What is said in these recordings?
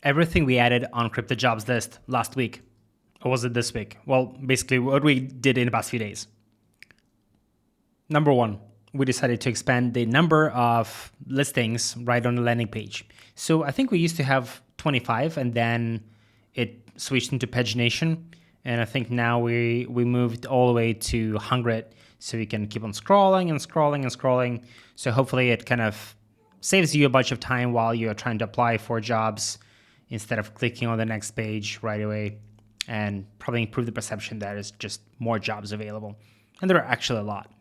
everything we added on CryptoJobsList last week. Or was it this week? Well, basically what we did in the past few days. Number one, we decided to expand the number of listings right on the landing page. So I think we used to have 25 and then it switched into pagination. And I think now we moved all the way to 100. So you can keep on scrolling and scrolling and scrolling. So hopefully it kind of saves you a bunch of time while you're trying to apply for jobs instead of clicking on the next page right away, and probably improve the perception that there's just more jobs available. And there are actually a lot.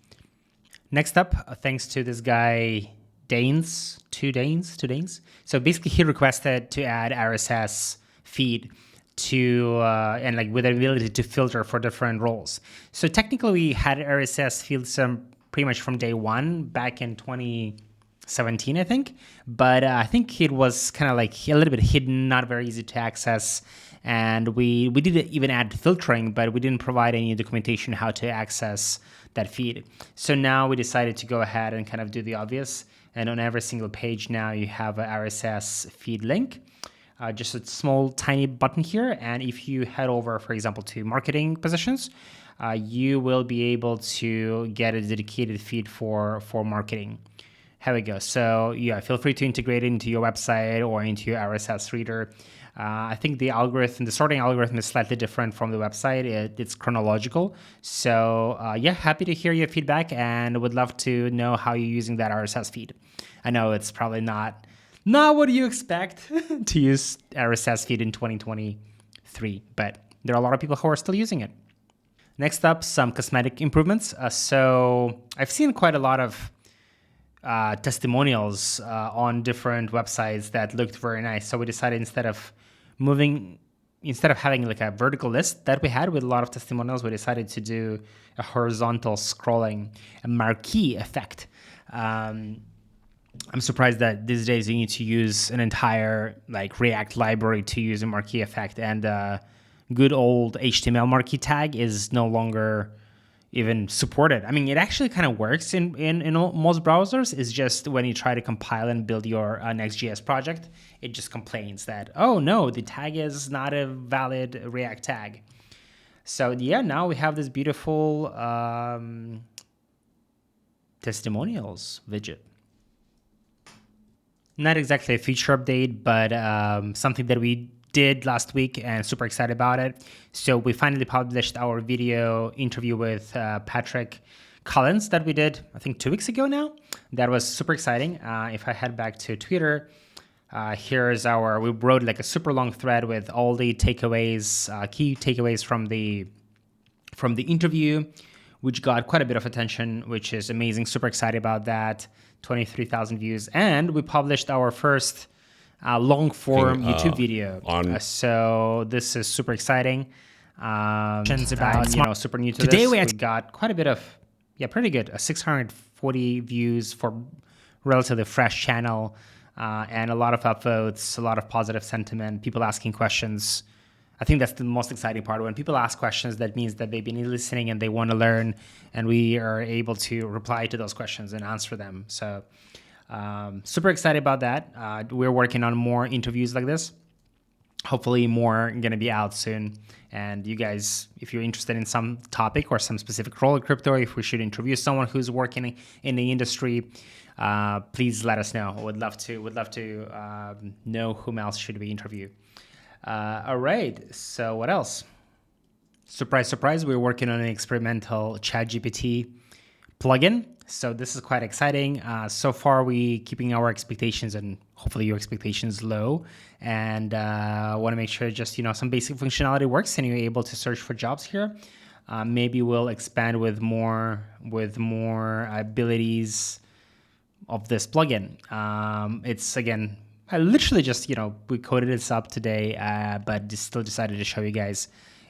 Next up, thanks to this guy, two Danes. So basically he requested to add RSS feed to, and like with the ability to filter for different roles. So technically we had RSS feed pretty much from day one back in 2017, I think. But I think it was kind of like a little bit hidden, not very easy to access. And we did even add filtering, but we didn't provide any documentation how to access that feed. So now we decided to go ahead and kind of do the obvious. And on every single page now you have a RSS feed link. Just a small tiny button here. And if you head over, for example, to marketing positions, you will be able to get a dedicated feed for marketing. Here we go. So yeah, feel free to integrate it into your website or into your RSS reader. I think the sorting algorithm is slightly different from the website. It's chronological. So yeah, happy to hear your feedback and would love to know how you're using that RSS feed. I know it's probably not what you expect to use RSS feed in 2023, but there are a lot of people who are still using it. Next up, some cosmetic improvements. So I've seen quite a lot of testimonials on different websites that looked very nice. So we decided instead of having like a vertical list that we had with a lot of testimonials, we decided to do a horizontal scrolling, a marquee effect. I'm surprised that these days you need to use an entire like React library to use a marquee effect, and good old HTML marquee tag is no longer even supported. I mean, it actually kind of works in most browsers. It's just when you try to compile and build your Next.js project, it just complains that, oh no, the tag is not a valid React tag. So yeah, now we have this beautiful testimonials widget. Not exactly a feature update, but something that we did last week and super excited about it. So we finally published our video interview with Patrick Collins that we did, I think 2 weeks ago now. That was super exciting. If I head back to Twitter, we wrote like a super long thread with all the takeaways, key takeaways from the interview, which got quite a bit of attention, which is amazing. Super excited about that. 23,000 views. And we published our first long form YouTube video. So this is super exciting. About, super new to today this. We got quite a bit of, pretty good. 640 views for relatively fresh channel, and a lot of upvotes, a lot of positive sentiment, people asking questions. I think that's the most exciting part. When people ask questions, that means that they've been listening and they want to learn, and we are able to reply to those questions and answer them. So super excited about that. We're working on more interviews like this. Hopefully more going to be out soon. And you guys, if you're interested in some topic or some specific role in crypto, if we should interview someone who's working in the industry, please let us know. Would love to know whom else should we interview. All right, so what else? Surprise, surprise, we're working on an experimental ChatGPT plugin. So this is quite exciting. So far, we keeping our expectations and hopefully your expectations low, and want to make sure just some basic functionality works and you're able to search for jobs here. Maybe we'll expand with more abilities of this plugin. It's again, I literally just we coded this up today, but still decided to show you guys.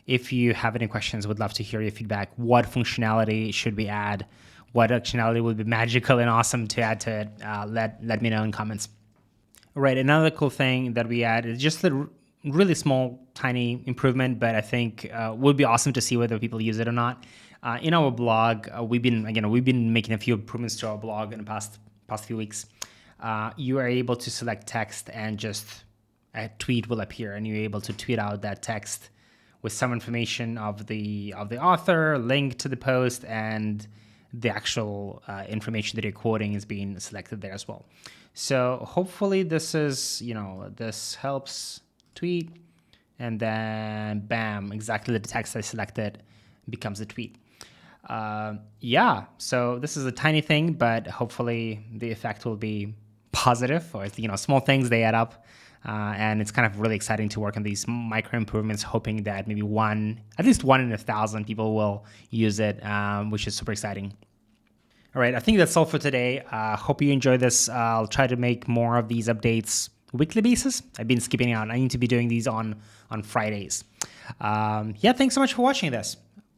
If you have any questions, would love to hear your feedback. What functionality should we add? What functionality would be magical and awesome to add to it? Let me know in comments. All right, another cool thing that we add is just a really small, tiny improvement, but I think would be awesome to see whether people use it or not. In our blog, we've been making a few improvements to our blog in the past few weeks. You are able to select text and just a tweet will appear, and you're able to tweet out that text with some information of the author, link to the post, and the actual information that you're quoting is being selected there as well. So hopefully this helps tweet, and then bam, exactly the text I selected becomes a tweet. So this is a tiny thing, but hopefully the effect will be positive, or small things, they add up. And it's kind of really exciting to work on these micro improvements, hoping that maybe at least one in 1,000 people will use it, which is super exciting. All right, I think that's all for today. Hope you enjoyed this. I'll try to make more of these updates weekly basis. I've been skipping out. I need to be doing these on Fridays. Thanks so much for watching this.